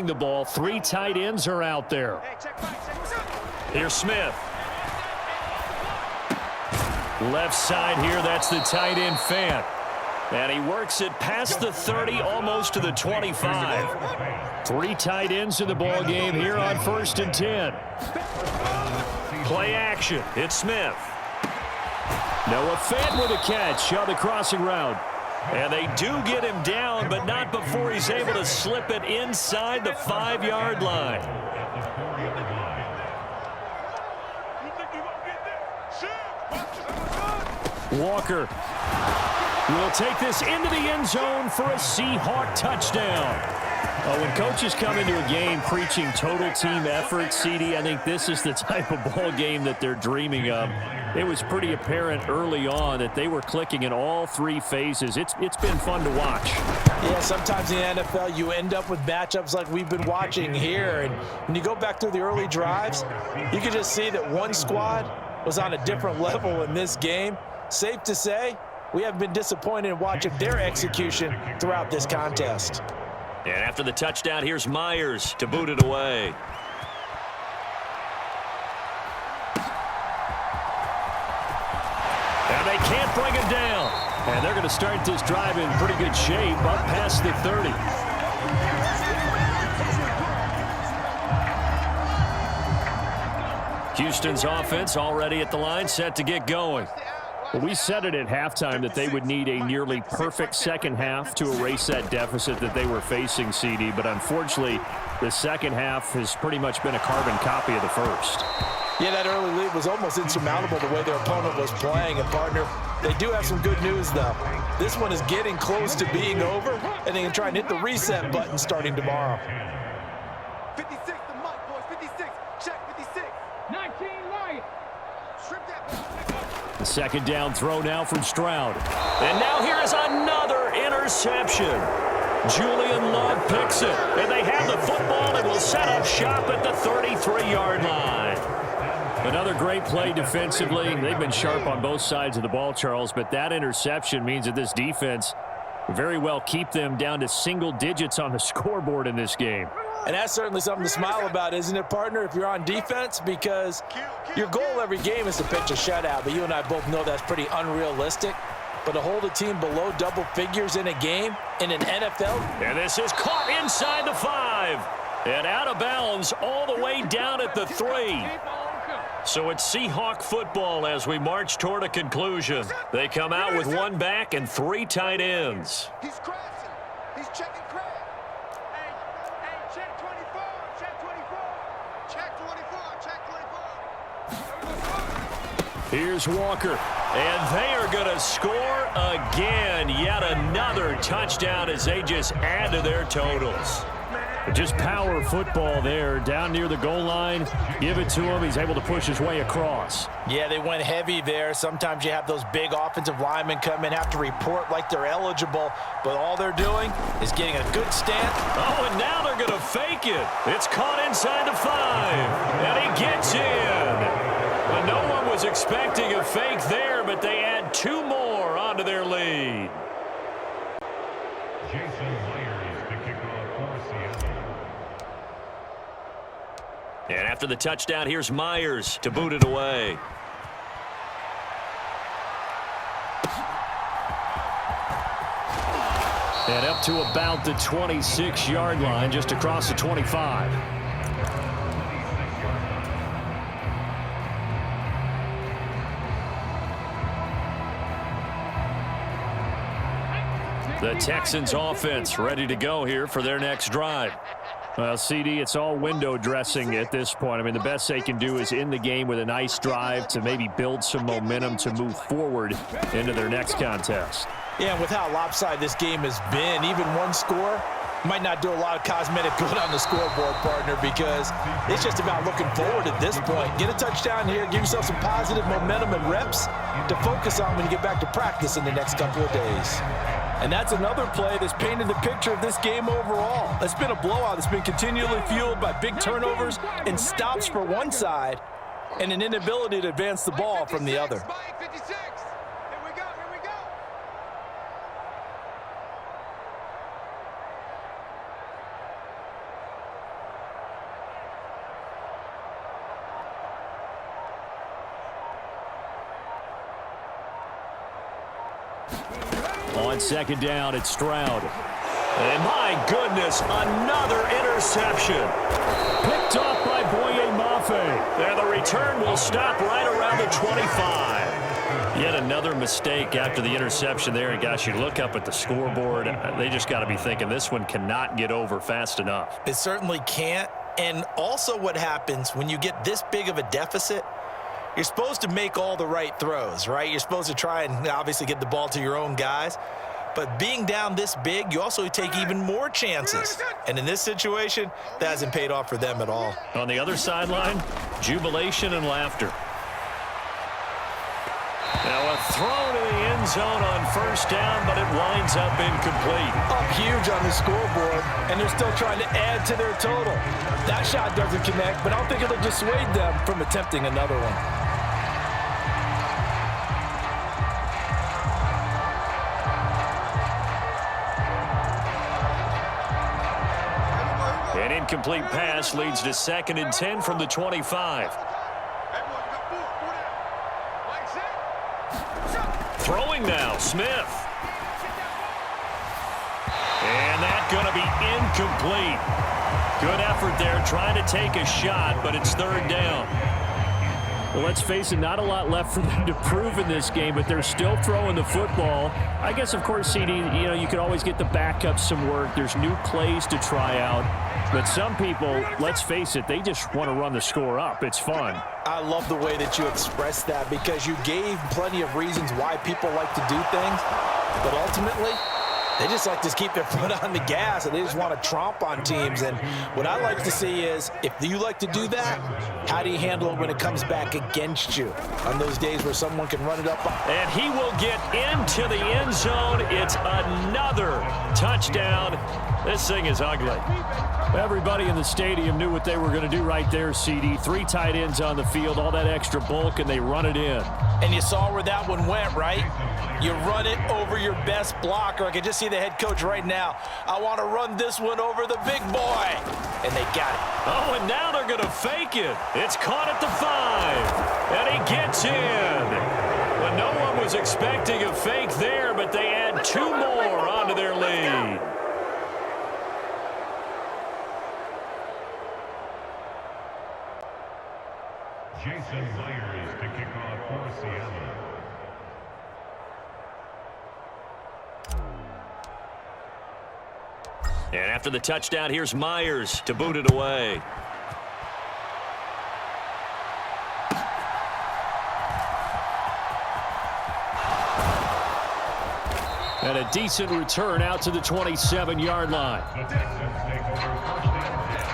The ball, 3 tight ends are out there. Here's Smith. Left side here, that's the tight end Fant. And he works it past the 30, almost to the 25. 3 tight ends in the ball game here on 1st and 10. Play action, it's Smith. Noah Fant with a catch on the crossing route. And they do get him down, but not before he's able to slip it inside the 5-yard line. Walker will take this into the end zone for a Seahawk touchdown. When coaches come into a game preaching total team effort, CD, I think this is the type of ball game that they're dreaming of. It was pretty apparent early on that they were clicking in all 3 phases. It's been fun to watch. Yeah, sometimes in the NFL you end up with matchups like we've been watching here. And when you go back through the early drives, you can just see that one squad was on a different level in this game. Safe to say, we have been disappointed in watching their execution throughout this contest. And after the touchdown, here's Myers to boot it away. And they can't bring him down. And they're going to start this drive in pretty good shape, up past the 30. Houston's offense already at the line, set to get going. Well, we said it at halftime that they would need a nearly perfect second half to erase that deficit that they were facing, CD. But unfortunately, the second half has pretty much been a carbon copy of the first. Yeah, that early lead was almost insurmountable the way their opponent was playing. And, partner, they do have some good news, though. This one is getting close to being over, and they can try and hit the reset button starting tomorrow. 56, the mark, boys. 56. Check 56. 19 right. Strip that ball. The second down throw now from Stroud. And now here is another interception. Julian Love picks it. And they have the football and will set up shop at the 33-yard line. Another great play defensively. They've been sharp on both sides of the ball, Charles, but that interception means that this defense very well keep them down to single digits on the scoreboard in this game. And that's certainly something to smile about, isn't it, partner, if you're on defense? Because your goal every game is to pitch a shutout, but you and I both know that's pretty unrealistic. But to hold a team below double figures in a game in an NFL. And this is caught inside the 5. And out of bounds all the way down at the 3. So it's Seahawk football as we march toward a conclusion. They come out with 1 back and 3 tight ends. He's crashing. He's checking crash. Hey, check 24. Check 24. Check 24. Check 24. Here's Walker. And they are going to score again. Yet another touchdown as they just add to their totals. Just power football there down near the goal line. Give it to him. He's able to push his way across. Yeah, they went heavy there. Sometimes you have those big offensive linemen come in, have to report like they're eligible, but all they're doing is getting a good stand. Oh, and now they're going to fake it. It's caught inside the 5, and he gets in. But no one was expecting a fake there, but they add 2 more onto their lead. And after the touchdown, here's Myers to boot it away. And up to about the 26-yard line, just across the 25. The Texans offense ready to go here for their next drive. Well, CD, it's all window dressing at this point. I mean, the best they can do is in the game with a nice drive to maybe build some momentum to move forward into their next contest. Yeah, and with how lopsided this game has been, even one score might not do a lot of cosmetic good on the scoreboard, partner, because it's just about looking forward at this point. Get a touchdown here, give yourself some positive momentum and reps to focus on when you get back to practice in the next couple of days. And that's another play that's painted the picture of this game overall. It's been a blowout. It's been continually fueled by big turnovers and stops for one side and an inability to advance the ball from the other. On second down, it's Stroud. And my goodness, another interception. Picked off by Boye Mafe. And the return will stop right around the 25. Yet another mistake after the interception there. And gosh, you look up at the scoreboard, they just got to be thinking this one cannot get over fast enough. It certainly can't. And also what happens when you get this big of a deficit, you're supposed to make all the right throws, right? You're supposed to try and obviously get the ball to your own guys. But being down this big, you also take even more chances. And in this situation, that hasn't paid off for them at all. On the other sideline, jubilation and laughter. Now a throw to the end zone on first down, but it winds up incomplete. Up huge on the scoreboard, and they're still trying to add to their total. That shot doesn't connect, but I don't think it'll dissuade them from attempting another one. An incomplete pass leads to 2nd and 10 from the 25. Throwing now, Smith. And that's going to be incomplete. Good effort there, trying to take a shot, but it's 3rd down. Well, let's face it, not a lot left for them to prove in this game, but they're still throwing the football. I guess, of course, CD, you could always get the backups some work. There's new plays to try out. But some people, let's face it, they just want to run the score up. It's fun. I love the way that you expressed that because you gave plenty of reasons why people like to do things. But ultimately, they just like to keep their foot on the gas, and they just want to tromp on teams. And what I like to see is, if you like to do that, how do you handle it when it comes back against you on those days where someone can run it up? And he will get into the end zone. It's another touchdown. This thing is ugly. Everybody in the stadium knew what they were going to do right there, CD. 3 tight ends on the field, all that extra bulk, and they run it in. And you saw where that one went, right? You run it over your best blocker. I can just see the head coach right now. I want to run this one over the big boy. And they got it. Oh, and now they're going to fake it. It's caught at the 5. And he gets in. But no one was expecting a fake there, but they add 2 more onto their lead. Jason Myers to kick off for Seattle. And after the touchdown, here's Myers to boot it away. And a decent return out to the 27-yard line. The Texans take over first and 10.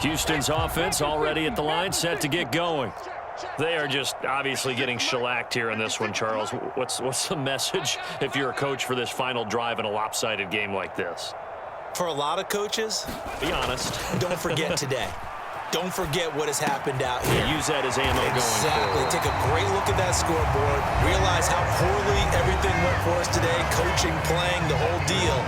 Houston's offense already at the line, set to get going. They are just obviously getting shellacked here in this one, Charles. What's the message if you're a coach for this final drive in a lopsided game like this? For a lot of coaches, be honest. Don't forget today. Don't forget what has happened out here. Use that as ammo going Exactly. forward. Take a great look at that scoreboard. Realize how poorly everything went for us today. Coaching, playing, the whole deal.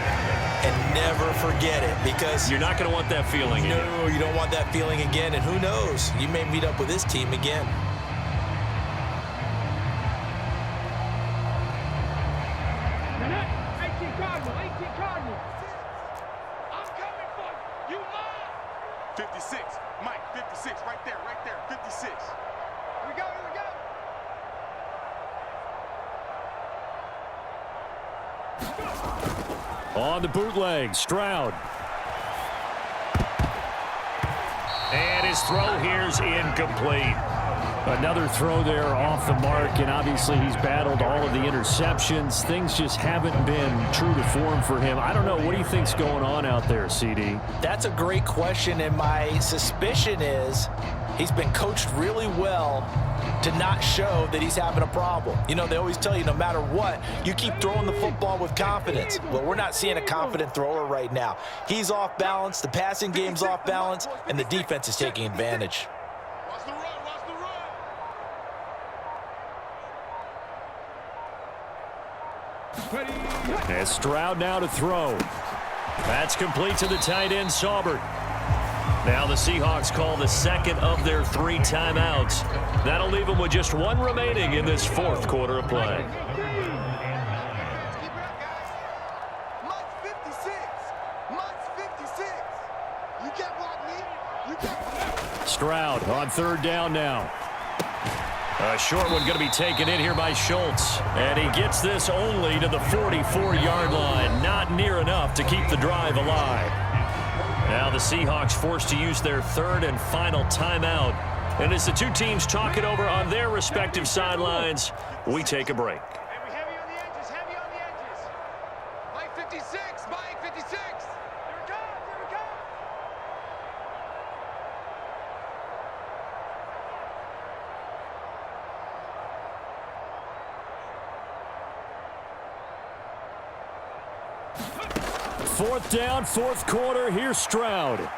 And never forget it, because you're not going to want that feeling. No, you don't want that feeling again. And who knows? You may meet up with this team again. I'm coming for you. You lie. 56. Mike, 56. Right there. 56. Here we go. On the bootleg, Stroud. And his throw here's incomplete. Another throw there off the mark, and obviously he's battled all of the interceptions. Things just haven't been true to form for him. I don't know. What do you think's going on out there, CD? That's a great question, and my suspicion is he's been coached really well to not show that he's having a problem. You know, they always tell you no matter what, you keep throwing the football with confidence. Well, we're not seeing a confident thrower right now. He's off balance, the passing game's off balance, and the defense is taking advantage. Watch the run. As Stroud now to throw. That's complete to the tight end, Saubert. Now the Seahawks call the second of their 3 timeouts. That'll leave them with just 1 remaining in this 4th quarter of play. Stroud on 3rd down now. A short one going to be taken in here by Schultz. And he gets this only to the 44-yard line. Not near enough to keep the drive alive. Now the Seahawks forced to use their 3rd and final timeout. And as the 2 teams talk it over on their respective sidelines, we take a break. Heavy on the edges, heavy on the edges. Mike 56, Mike 56. Here we go, here we go. Fourth down, 4th quarter. Here's Stroud. And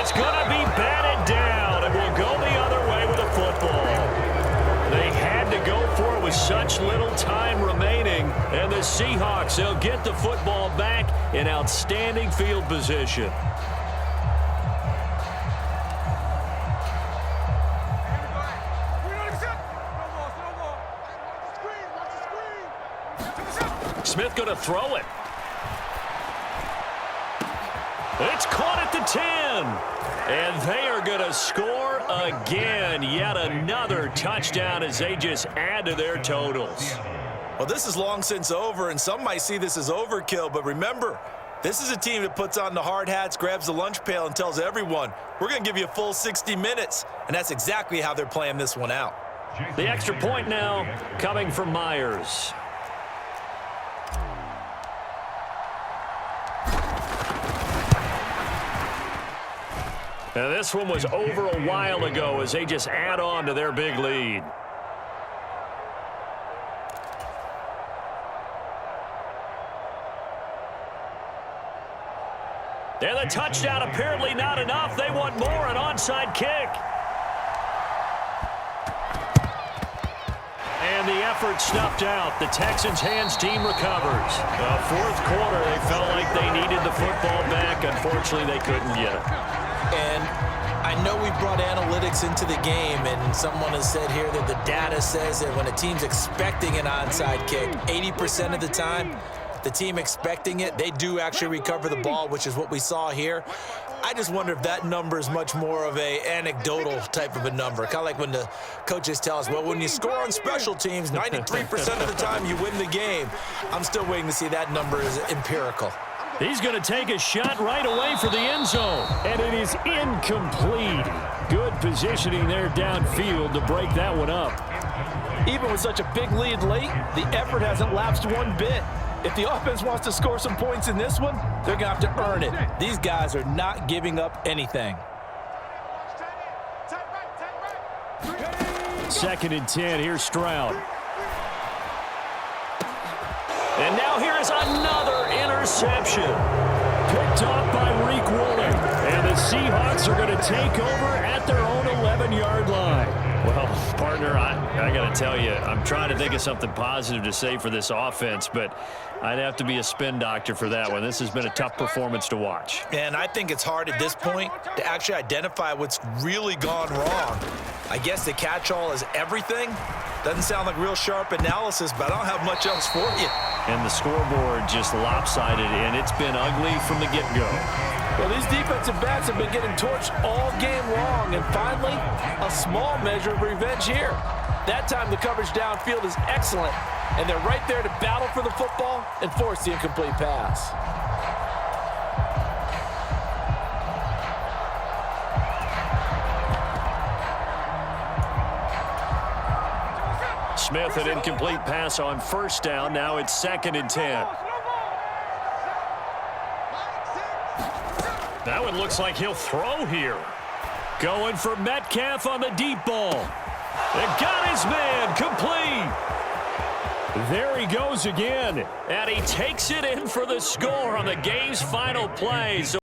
it's going to be batted down, and we'll go the other way with the football. They had to go for it with such little time remaining, and the Seahawks, they'll get the football back in outstanding field position. Smith going to throw it. It's caught at the 10. And they are going to score again. Yet another touchdown as they just add to their totals. Well, this is long since over, and some might see this as overkill. But remember, this is a team that puts on the hard hats, grabs the lunch pail, and tells everyone, we're going to give you a full 60 minutes. And that's exactly how they're playing this one out. The extra point now coming from Myers. Now this one was over a while ago as they just add on to their big lead. And the touchdown apparently not enough. They want more, an onside kick. And the effort snuffed out. The Texans' hands team recovers. 4th quarter, they felt like they needed the football back. Unfortunately, they couldn't get it. And I know we brought analytics into the game, and someone has said here that the data says that when a team's expecting an onside kick, 80% of the time, the team expecting it, they do actually recover the ball, which is what we saw here. I just wonder if that number is much more of a anecdotal type of a number. Kind of like when the coaches tell us, well, when you score on special teams, 93% of the time you win the game. I'm still waiting to see that number is empirical. He's going to take a shot right away for the end zone. And it is incomplete. Good positioning there downfield to break that one up. Even with such a big lead late, the effort hasn't lapsed one bit. If the offense wants to score some points in this one, they're going to have to earn it. These guys are not giving up anything. 2nd and 10. Here's Stroud. And now here is another interception. Picked off by Reek Woolen. And the Seahawks are going to take over at their own 11-yard line. Well, partner, I got to tell you, I'm trying to think of something positive to say for this offense, but I'd have to be a spin doctor for that one. This has been a tough performance to watch. And I think it's hard at this point to actually identify what's really gone wrong. I guess the catch-all is everything. Doesn't sound like real sharp analysis, but I don't have much else for you. And the scoreboard just lopsided, and it's been ugly from the get-go. Well, these defensive backs have been getting torched all game long, and finally, a small measure of revenge here. That time the coverage downfield is excellent, and they're right there to battle for the football and force the incomplete pass. Smith, an incomplete pass on 1st down. Now it's 2nd and 10. That one looks like he'll throw here. Going for Metcalf on the deep ball. And got his man complete. There he goes again. And he takes it in for the score on the game's final play. So